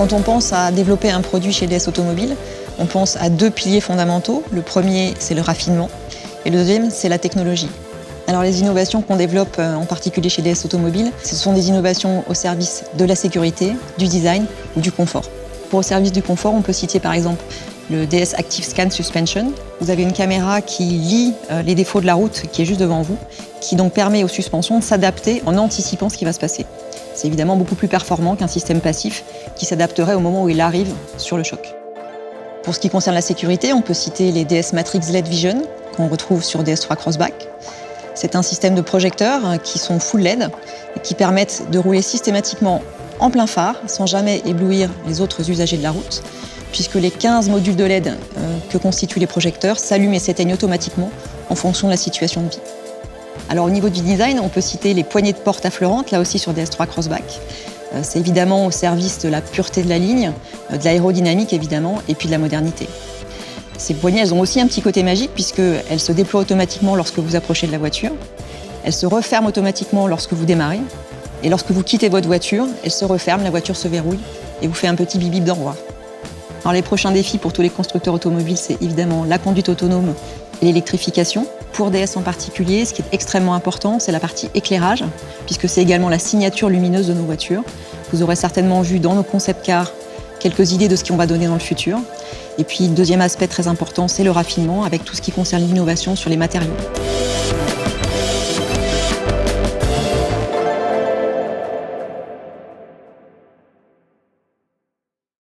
Quand on pense à développer un produit chez DS Automobile, on pense à deux piliers fondamentaux. Le premier, c'est le raffinement, et le deuxième, c'est la technologie. Alors les innovations qu'on développe en particulier chez DS Automobile, ce sont des innovations au service de la sécurité, du design ou du confort. Pour au service du confort, on peut citer par exemple le DS Active Scan Suspension. Vous avez une caméra qui lit les défauts de la route qui est juste devant vous, qui donc permet aux suspensions de s'adapter en anticipant ce qui va se passer. C'est évidemment beaucoup plus performant qu'un système passif qui s'adapterait au moment où il arrive sur le choc. Pour ce qui concerne la sécurité, on peut citer les DS Matrix LED Vision qu'on retrouve sur DS3 Crossback. C'est un système de projecteurs qui sont full LED et qui permettent de rouler systématiquement en plein phare sans jamais éblouir les autres usagers de la route, puisque les 15 modules de LED que constituent les projecteurs s'allument et s'éteignent automatiquement en fonction de la situation de vie. Alors au niveau du design, on peut citer les poignées de porte affleurantes, là aussi sur DS3 Crossback. C'est évidemment au service de la pureté de la ligne, de l'aérodynamique évidemment, et puis de la modernité. Ces poignées, elles ont aussi un petit côté magique puisqu'elles se déploient automatiquement lorsque vous approchez de la voiture. Elles se referment automatiquement lorsque vous démarrez. Et lorsque vous quittez votre voiture, elles se referment, la voiture se verrouille et vous fait un petit bip-bip d'au revoir. Alors les prochains défis pour tous les constructeurs automobiles, c'est évidemment la conduite autonome et l'électrification. Pour DS en particulier, ce qui est extrêmement important, c'est la partie éclairage, puisque c'est également la signature lumineuse de nos voitures. Vous aurez certainement vu dans nos concept cars quelques idées de ce qu'on va donner dans le futur. Et puis, le deuxième aspect très important, c'est le raffinement, avec tout ce qui concerne l'innovation sur les matériaux.